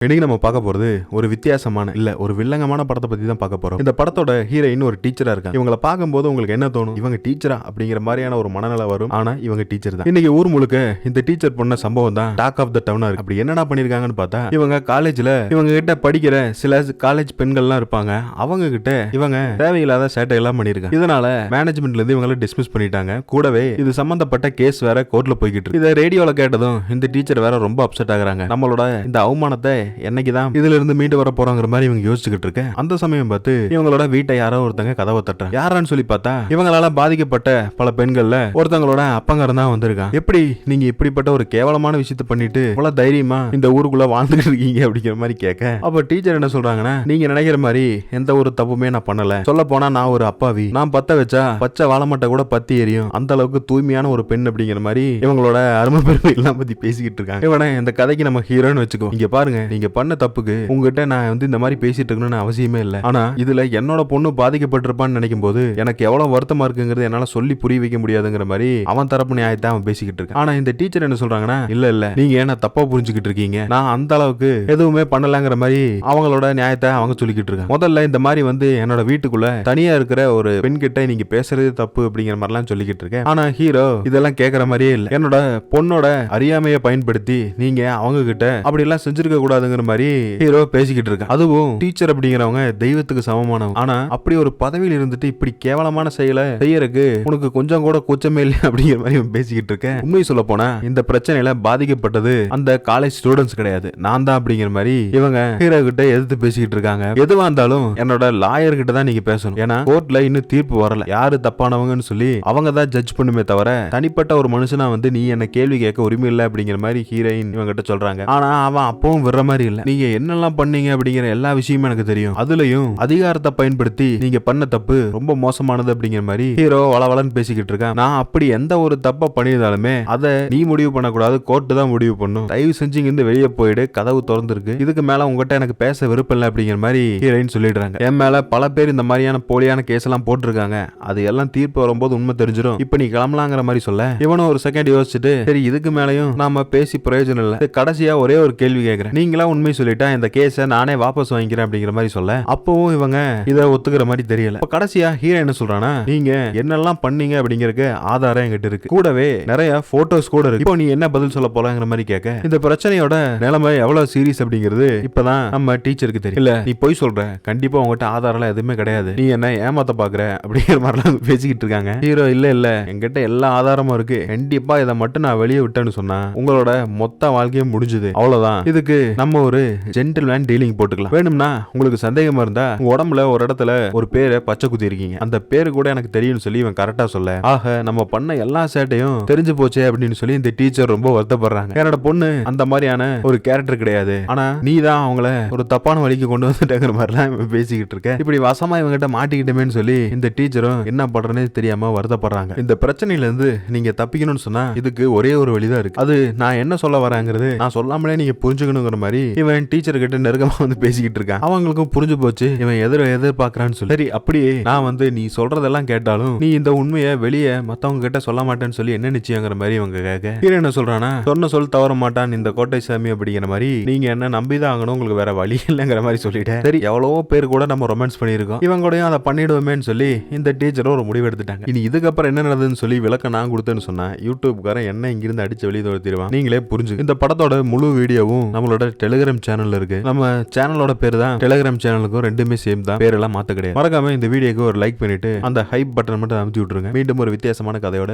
இன்னைக்கு நம்ம பார்க்க போறது ஒரு வித்தியாசமான ஒரு வில்லங்கமான படத்தை பத்தி தான் பார்க்க போறோம். இந்த படத்தோட ஹீரோயின் ஒரு டீச்சரா இருக்காங்க. இவங்கள பார்க்கும்போது உங்களுக்கு என்ன தோணும்? இவங்க டீச்சரா அப்படிங்கிற மாதிரியான ஒரு மனநிலை வரும். ஆனா இவங்க டீச்சர் தான். இன்னைக்கு ஊர் முழுக்க இந்த டீச்சர் பண்ண சம்பவம் தான் டாக் ஆஃப் த டவுனா இருக்கு. அப்படி என்னடா பண்ணிருக்காங்கன்னு பார்த்தா, இவங்க காலேஜ்ல இவங்க கிட்ட படிக்கிற சில காலேஜ் பெண்கள்லாம் இருப்பாங்க. அவங்க கிட்ட இவங்க தேவையில்லாத சேட்டை எல்லாம் பண்ணிருக்காங்க. இதனால மேனேஜ்மெண்ட்ல இருந்து இவங்களை டிஸ்மிஸ் பண்ணிட்டாங்க. கூடவே இது சம்பந்தப்பட்ட கேஸ் வேற கோர்ட்ல போய்கிட்டு இருக்கு. இதை ரேடியோல கேட்டதும் இந்த டீச்சர் வேற ரொம்ப அப்செட் ஆகுறாங்க. நம்மளோட இந்த அவமானத்தை என்னைக்குதான் இதுல இருந்து மீண்டு வர போறாங்கிற மாதிரி இவங்க யோசிச்சுக்கிட்டு இருக்க அந்த சமயம் பார்த்து இவங்களோட வீட்டை யாரோ ஒருத்தங்க கதவை தட்டுறாங்க. யாரான்னு சொல்லி பார்த்தா, இவங்களால பாதிக்கப்பட்ட பல பெண்கள்ல ஒருத்தங்களோட அப்பங்காரன் தான் வந்திருக்கான். எப்படி நீங்க இப்படிப்பட்ட ஒரு கேவலமான விஷயத்தை பண்ணிட்டு இவ்வளவு தைரியமா இந்த ஊருக்குள்ள வாழ்ந்துட்டு இருக்கீங்க அப்படிங்கிற மாதிரி கேட்க, அப்ப டீச்சர் என்ன சொல்றாங்கன்னா, நீங்க நினைக்கிற மாதிரி எந்த ஒரு தப்புமே நான் பண்ணல. சொல்ல போனா நான் ஒரு அப்பாவி. நான் பத்த வச்சா பச்சை வாழமட்டை கூட பத்தி எரியும். அந்த அளவுக்கு தூய்மையான ஒரு பெண் அப்படிங்கிற மாதிரி இவங்களோட அருமை பெருமை எல்லாம் பத்தி பேசிக்கிட்டு இருக்காங்க. இவனை இந்த கதைக்கு நம்ம ஹீரோன்னு வச்சுக்கோ. இங்க பாருங்க, நீங்க பண்ண தப்புக்கு உங்ககிட்ட நான் இந்த மாதிரி பேசிட்டு இருக்கணும்னு அவசியமே இல்லை. ஆனா இதுல என்னோட பொண்ணு பாதிக்கப்பட்டிருப்பான்னு நினைக்கும் போது எனக்கு எவ்வளவு வருத்தமா இருக்குங்கிறது என்னால சொல்லி புரிய வைக்க முடியாதுங்கிற மாதிரி அவன் தரப்பு நியாயத்தை அவன் பேசிக்கிட்டு இருக்கான். ஆனா இந்த டீச்சர் என்ன சொல்றாங்கன்னா, இல்ல நீங்க என்ன தப்பா புரிஞ்சுக்கிட்டு இருக்கீங்க, நான் அந்த அளவுக்கு எதுவுமே பண்ணலங்கிற மாதிரி அவங்களோட நியாயத்தை அவங்க சொல்லிக்கிட்டு இருக்காங்க. முதல்ல இந்த மாதிரி என்னோட வீட்டுக்குள்ள தனியா இருக்கிற ஒரு பெண் கிட்ட நீங்க பேசுறது தப்பு அப்படிங்கிற மாதிரிலாம் சொல்லிக்கிட்டு இருக்கேன். ஆனா ஹீரோ இதெல்லாம் கேட்கற மாதிரியே இல்லை. என்னோட பொண்ணோட அறியாமையை பயன்படுத்தி நீங்க அவங்க கிட்ட அப்படி எல்லாம் செஞ்சிருக்க கூடாதுங்கிற மாதிரி ஹீரோ பேசிக்கிட்டு இருக்கான். அதுவும் டீச்சர் அப்படிங்கிறவங்க தெய்வத்துக்கு சமமானவங்க. ஆனா அப்படி ஒரு பதவியில் இருந்துட்டு இப்படி கேவலமான செயலை செய்யறதுக்கு உனக்கு கொஞ்சம் கூட கூச்சமே இல்லை அப்படிங்கிற மாதிரி பேசிக்கிட்டு இருக்கேன். உண்மை சொல்ல போனா இந்த பிரச்சனையில பாதிக்கப்பட்டது அந்த காலேஜ் ஸ்டூடெண்ட்ஸ் கிடையாது, நான் தான் அப்படிங்கிற மாதிரி இவங்க ஹீரோ கிட்ட எதிர்த்து பேசிக்கிட்டு இருக்காங்க. எதுவா இருந்தாலும் என்னோட லாயர் கிட்ட தான் நீங்க பேசணும். ஏன்னா கோர்ட்ல இன்னும் தீர்ப்பு வரல, யாரு தப்பானவங்கன்னு சொல்லி அவங்க தான் ஜட்ஜ் பண்ணுமே தவிர தனிப்பட்ட ஒரு மனுஷனா நீ என்ன கேள்வி கேட்க உரிமை இல்லை அப்படிங்கிற மாதிரி ஹீரோயின் இவங்க கிட்ட சொல்றாங்க. ஆனா அவன் அப்பவும் விடுற மாதிரி இல்ல. நீங்க என்னெல்லாம் பண்ணீங்க அப்படிங்கிற எல்லா விஷயமும் எனக்கு தெரியும். அதுலயும் அதிகாரத்தை பயன்படுத்தி நீங்க பண்ண தப்பு ரொம்ப மோசமானது அப்படிங்கிற மாதிரி ஹீரோ வளவளன்னு பேசிக்கிட்டு இருக்கான். நான் அப்படி எந்த ஒரு தப்பை பண்ணியிருந்தாலுமே அதை நீ முடிவு பண்ணக்கூடாது, கோர்ட்டு தான் முடிவு பண்ணும். தயவு செஞ்சு இங்கிருந்து வெளியே போயிடு, கதவு திறந்துருக்கு, இதுக்கு மேல உங்ககிட்ட எனக்கு பேச விருப்பம் இல்லை அப்படிங்கிற மாதிரி ஹீரோயின் சொல்லிடுறாங்க. என் மேல பல பேர் இந்த மாதிரியான போலியான கேஸ் எல்லாம் போட்டிருக்காங்க, அது எல்லாம் தீர்ப்பு வரும்போது உண்மை தெரிஞ்சிடும், இப்ப நீ கிளம்பலாங்கிற மாதிரி சொல்ல, இவனும் ஒரு செகண்ட் யோசிச்சுட்டு சரி இதுக்கு மேலையும் நாம பேசி பிரயோஜனம் இல்லை, கடைசியா ஒரே ஒரு கேள்வி கேட்கிறேன், நீங்களா உண்மை சொல்லிட்டா இந்த கேஸை நானே வாபஸ் வாங்கிக்கிறேன் அப்படிங்கிற மாதிரி சொல்ல, அப்பவும் இவங்க இதை ஒத்துக்கிற மாதிரி தெரியல. கடைசியா ஹீரோ என்ன சொல்றானா, நீங்க என்னெல்லாம் பண்ணீங்க அப்படிங்கறதுக்கு ஆதாரம் என்கிட்ட இருக்கு, கூடவே நிறைய போட்டோஸ் கூட இருக்கு, இப்போ நீ என்ன பதில் சொல்ல போலாங்கிற மாதிரி கேட்க, இந்த பிரச்சனையோட நிலைமை எவ்வளவு சீரியஸ் அப்படிங்கிறது இப்பதான் நம்ம டீச்சருக்கு தெரியும். இல்ல நீ போய் சொல்ற, கண்டிப்பா உங்ககிட்ட ஆதாரம் எதுவுமே கிடையாது, நீ என்ன ஏமாத்த பாக்குற அப்படிங்கிற மாதிரிலாம் பேசிக்கிட்டு இருக்காங்க. ஹீரோ இல்ல என்கிட்ட எல்லா ஆதாரமும் இருக்கு, கண்டிப்பா இதை மட்டும் நான் வெளியே விட்டேன்னு சொன்னா உங்களோட மொத்த வாழ்க்கையும் முடிஞ்சுது, அவ்வளவுதான், இதுக்கு நம்ம ஒரு ஜென்டில்மேன் டீலிங் போட்டுக்கலாம், வேணும்னா உங்களுக்கு சந்தேகமா இருந்தா உங்க உடம்புல ஒரு இடத்துல ஒரு பேரை பச்சை குத்தி இருக்கீங்க, அந்த பேரு கூட எனக்கு தெரியும்னு சொல்லி இவன் கரெக்டா சொல்ல, ஆக நம்ம பண்ண எல்லா சேட்டையும் தெரிஞ்சு போச்சே அப்படின்னு சொல்லி இந்த டீச்சர் ரொம்ப வருத்தப்படுறாங்க. என்னோட பொண்ணு அந்த மாதிரியான ஒரு கேரக்டர் கிடையாது, ஆனா நீ தான் அவங்கள ஒரு தப்பான வழிக்கு கொண்டு வந்துட்டேங்கிற மாதிரிலாம் பேசிக்கிட்டு இருக்க, இப்படி வசமா இவங்கிட்ட மாட்டிக்கிட்டேன்னு சொல்லி இந்த டீச்சரும் என்ன பண்றேன்னு தெரியாம வருத்தப்படுறாங்க. இந்த பிரச்சனையில இருந்து நீங்க தப்பிக்கணும்னு சொன்னா இதுக்கு ஒரே ஒரு வழிதான் இருக்கு, அது நான் என்ன சொல்ல வரேங்கிறது நான் சொல்லாமலே நீங்க புரிஞ்சுக்கணுங்கிற மாதிரி இவன் டீச்சர் கிட்ட நெருக்கமா பேசிக்கிட்டு இருக்கான். அவங்களுக்கும் புரிஞ்சு போச்சு இவன் எதிர்பார்க்கறான்னு சொல்லி, சரி அப்படியே நான் நீ சொல்றதெல்லாம் கேட்டாலும் நீ இந்த உண்மையை வெளியே மத்தவங்க கிட்ட சொல்ல மாட்டேன்னு சொல்லி என்ன நிச்சயங்கிற மாதிரி இவங்க கேட்க, ஹீரோ என்ன சொல்றானா, சொன்ன சொல் தவற மாட்டான் இந்த கோட்டை சாமி அப்படிங்கிற மாதிரி நீங்க என்ன நம்பிதான் ஆகணும், உங்களுக்கு வேற வழி இல்லைங்கிற மாதிரி சொல்லிட்டேன். சரி எவ்வளவோ பேர் கூட நம்ம ரொமான்ஸ் பண்ணிருக்கோம், இவங்க கூட அதை பண்ணிடுவோமேன்னு சொல்லி இந்த டீச்சரும் ஒரு முடிவு எடுத்துட்டாங்க. இனி இதுக்கப்புறம் என்ன நடந்ததுன்னு சொல்லி விளக்க நான் கொடுத்தேன்னு சொன்னா யூடியூப்காரன் என்ன இங்கிருந்து அடிச்சு வெளியே தோர்த்திடுவான். நீங்களே புரிஞ்சு இந்த படத்தோட முழு வீடியோவும் நம்மளோட டெலிகிராம் சேனல்ல இருக்கு. நம்ம சேனலோட பேர் தான் டெலிகிராம் சேனலுக்கும் ரெண்டுமே சேம் தான், பேரெல்லாம் மாத்த கிடையாது. மறக்காம இந்த வீடியோக்கு ஒரு லைக் பண்ணிட்டு அந்த ஹைப் பட்டன் மட்டும் அமுத்தி விட்டுருங்க. மீண்டும் ஒரு வித்தியாசமான கதையோட